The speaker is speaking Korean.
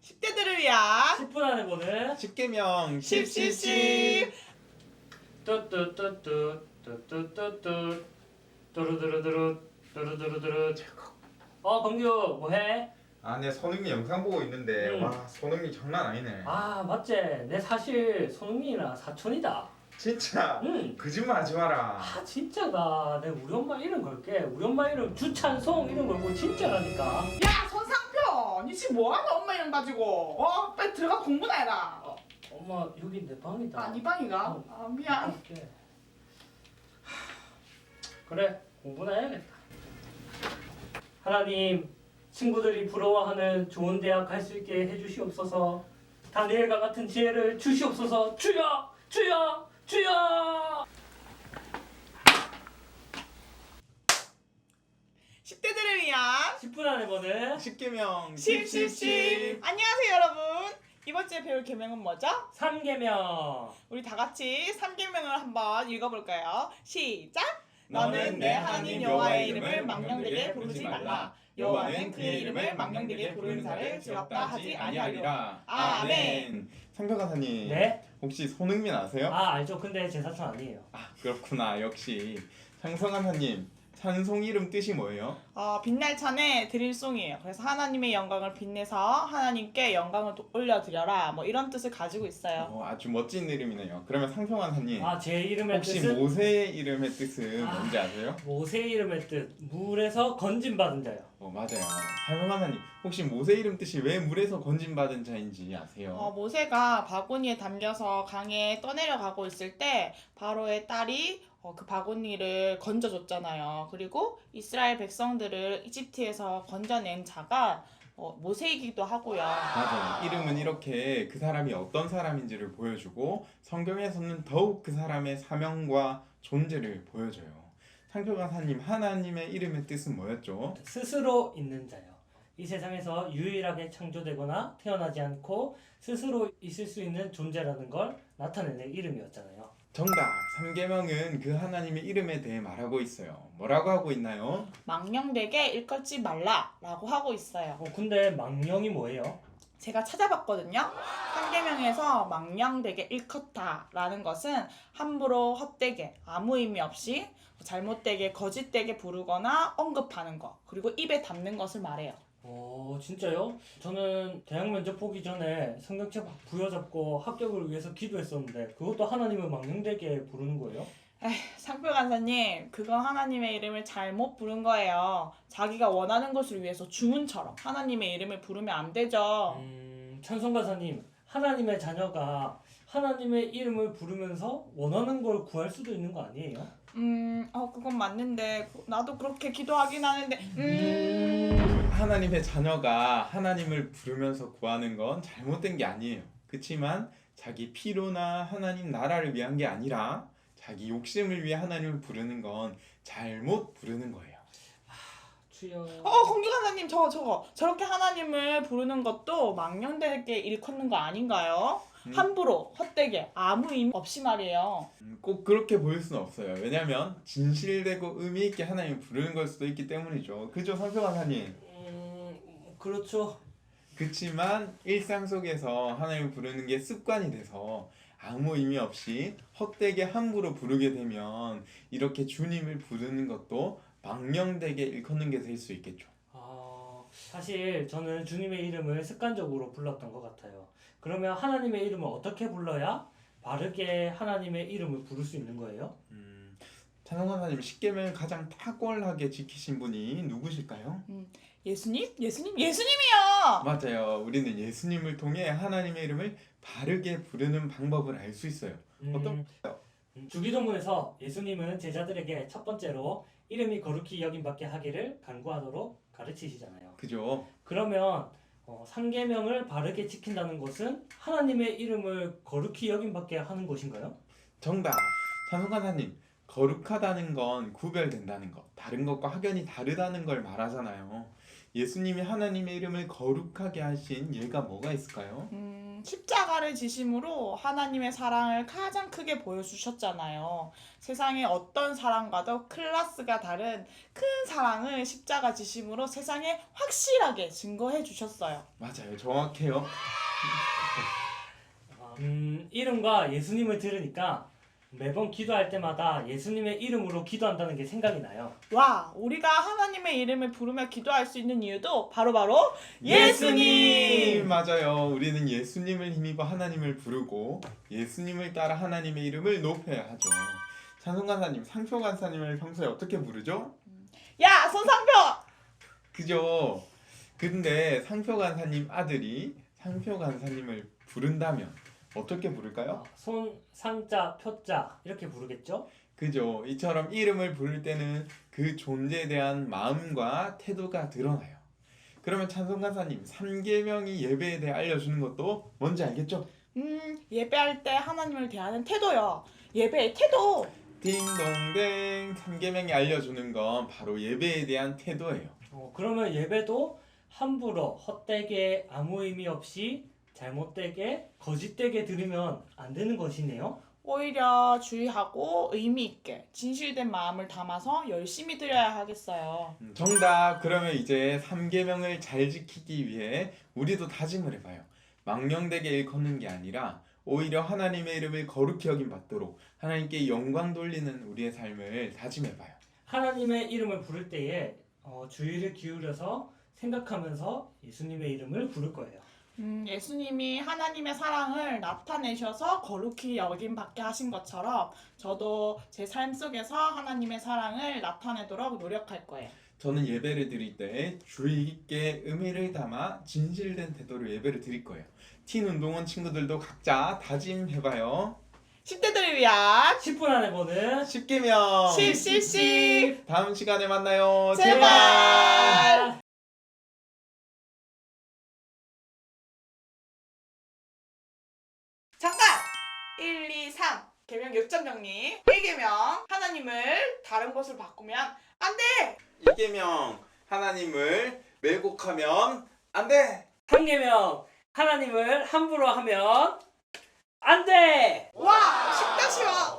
10대들을 위한 10분 안에 보는 10계명 10cc. 뚜뚜뚜뚜 뚜루두루두루 뚜루두루두루. 범규 뭐해? 내 손흥민 영상 보고 있는데 응. 와 손흥민 장난 아니네. 맞지? 내 사실 손흥민이랑 사촌이다. 진짜 응. 거짓말 하지 마라. 진짜다. 내가 우리 엄마 이름 걸게. 우리 엄마 이름 주찬송 이름 걸고 진짜라니까. 야 손상표 니 지금 뭐하냐 엄마 이름 가지고 빨리 들어가 공부나 해라. 엄마 여기 내 방이다. 네 방이가? 미안. 오케이. 그래 공부나 해야겠다. 하나님, 친구들이 부러워하는 좋은 대학 갈 수 있게 해주시옵소서. 다니엘과 같은 지혜를 주시옵소서. 주여, 주여, 주여. 10대들을 위한 10분 안에 보는 10계명 10cc. 안녕하세요 여러분. 이번 주에 배울 계명은 뭐죠? 3계명. 우리 다 같이 3계명을 한번 읽어볼까요? 시작! 너는 내 하나님 여호와의 이름을 망령되게 부르지 말라. 여호와는 그의 이름을 망령되게 부르는 자를 죄없다 하지 아니하리라. 아멘. 상표가사님 네? 혹시 손흥민 아세요? 알죠. 근데 제 사촌 아니에요. 그렇구나. 역시 상성하사님 찬송 이름 뜻이 뭐예요? 빛날 찬에 드릴 송이에요. 그래서 하나님의 영광을 빛내서 하나님께 영광을 올려드려라. 뭐 이런 뜻을 가지고 있어요. 아주 멋진 이름이네요. 그러면 상성하사님 제 이름의 혹시 뜻은 모세의 이름의 뜻은 뭔지 아세요? 모세 이름의 뜻. 물에서 건짐받은 자요. 맞아요. 상성하사님 혹시 모세 이름 뜻이 왜 물에서 건짐받은 자인지 아세요? 모세가 바구니에 담겨서 강에 떠내려가고 있을 때 바로의 딸이 그 바구니를 건져줬잖아요. 그리고 이스라엘 백성들을 이집트에서 건져낸 자가 모세이기도 하고요. 맞아요. 이름은 이렇게 그 사람이 어떤 사람인지를 보여주고 성경에서는 더욱 그 사람의 사명과 존재를 보여줘요. 상표가사님 하나님의 이름의 뜻은 뭐였죠? 스스로 있는 자요. 이 세상에서 유일하게 창조되거나 태어나지 않고 스스로 있을 수 있는 존재라는 걸 나타내는 이름이었잖아요. 정답! 3계명은 그 하나님의 이름에 대해 말하고 있어요. 뭐라고 하고 있나요? 망령되게 일컫지 말라라고 하고 있어요. 근데 망령이 뭐예요? 제가 찾아봤거든요. 3계명에서 망령되게 일컫다라는 것은 함부로 헛되게 아무 의미 없이 잘못되게 거짓되게 부르거나 언급하는 것, 그리고 입에 담는 것을 말해요. 진짜요? 저는 대학 면접 보기 전에 성경책 부여잡고 합격을 위해서 기도했었는데 그것도 하나님을 망령되게 부르는 거예요? 상표 간사님, 그건 하나님의 이름을 잘못 부른 거예요. 자기가 원하는 것을 위해서 주문처럼 하나님의 이름을 부르면 안 되죠. 찬송가사님, 하나님의 자녀가 하나님의 이름을 부르면서 원하는 걸 구할 수도 있는 거 아니에요? 그건 맞는데 나도 그렇게 기도하긴 하는데 하나님의 자녀가 하나님을 부르면서 구하는 건 잘못된 게 아니에요. 그렇지만 자기 필요나 하나님 나라를 위한 게 아니라 자기 욕심을 위해 하나님을 부르는 건 잘못 부르는 거예요. 주여. 공주 간사님 저렇게 하나님을 부르는 것도 망령되게 일컫는 거 아닌가요? 함부로 헛되게 아무 의미 없이 말이에요. 꼭 그렇게 보일 수는 없어요. 왜냐하면 진실되고 의미 있게 하나님을 부르는 걸 수도 있기 때문이죠. 그죠, 상표가사님? 그렇죠. 그렇지만 일상 속에서 하나님을 부르는 게 습관이 돼서 아무 의미 없이 헛되게 함부로 부르게 되면 이렇게 주님을 부르는 것도 망령되게 일컫는 게 될 수 있겠죠. 사실 저는 주님의 이름을 습관적으로 불렀던 것 같아요. 그러면 하나님의 이름을 어떻게 불러야 바르게 하나님의 이름을 부를 수 있는 거예요? 찬송가사님 10계명을 가장 탁월하게 지키신 분이 누구실까요? 예수님? 예수님이요! 맞아요. 우리는 예수님을 통해 하나님의 이름을 바르게 부르는 방법을 알 수 있어요. 어떤 거요? 주기도문에서 예수님은 제자들에게 첫 번째로 이름이 거룩히 여김받게 하기를 간구하도록 가르치시잖아요. 그죠? 그러면 3계명을 바르게 지킨다는 것은 하나님의 이름을 거룩히 여김받게 하는 것인가요? 정답! 찬송가사님 거룩하다는 건 구별된다는 것, 다른 것과 확연히 다르다는 걸 말하잖아요. 예수님이 하나님의 이름을 거룩하게 하신 예가 뭐가 있을까요? 십자가를 지심으로 하나님의 사랑을 가장 크게 보여주셨잖아요. 세상의 어떤 사랑과도 클래스가 다른 큰 사랑을 십자가 지심으로 세상에 확실하게 증거해 주셨어요. 맞아요. 정확해요. 이름과 예수님을 들으니까 매번 기도할 때마다 예수님의 이름으로 기도한다는 게 생각이 나요. 와, 우리가 하나님의 이름을 부르며 기도할 수 있는 이유도 바로 예수님! 맞아요. 우리는 예수님을 힘입어 하나님을 부르고 예수님을 따라 하나님의 이름을 높여야 하죠. 찬송간사님, 상표간사님을 평소에 어떻게 부르죠? 야, 손상표! 그죠? 근데 상표간사님 아들이 상표간사님을 부른다면 어떻게 부를까요? 손, 상자, 표자 이렇게 부르겠죠? 그죠? 이처럼 이름을 부를 때는 그 존재에 대한 마음과 태도가 드러나요. 그러면 찬송가사님, 3계명이 예배에 대해 알려주는 것도 뭔지 알겠죠? 예배할 때 하나님을 대하는 태도요. 예배의 태도. 딩동댕, 3계명이 알려주는 건 바로 예배에 대한 태도예요. 그러면 예배도 함부로 헛되게 아무 의미 없이 잘못되게 거짓되게 드리면 안 되는 것이네요. 오히려 주의하고 의미 있게 진실된 마음을 담아서 열심히 드려야 하겠어요. 정답. 그러면 이제 3계명을 잘 지키기 위해 우리도 다짐을 해봐요. 망령되게 일컫는 게 아니라 오히려 하나님의 이름을 거룩히 여김 받도록 하나님께 영광 돌리는 우리의 삶을 다짐해봐요. 하나님의 이름을 부를 때에 주의를 기울여서 생각하면서 예수님의 이름을 부를 거예요. 예수님이 하나님의 사랑을 나타내셔서 거룩히 여김받게 하신 것처럼 저도 제 삶 속에서 하나님의 사랑을 나타내도록 노력할 거예요. 저는 예배를 드릴 때 주의 깊게 의미를 담아 진실된 태도로 예배를 드릴 거예요. 틴 운동원 친구들도 각자 다짐해봐요. 10대들을 위한 10분 안에 보는 10계명 10. 다음 시간에 만나요. 제발. 잠깐! 1, 2, 3 계명 6.0님 1계명 하나님을 다른 것을 바꾸면 안 돼! 2계명 하나님을 왜곡하면 안 돼. 3계명 하나님을 함부로 하면 안 돼! 와! 쉽다 쉬워!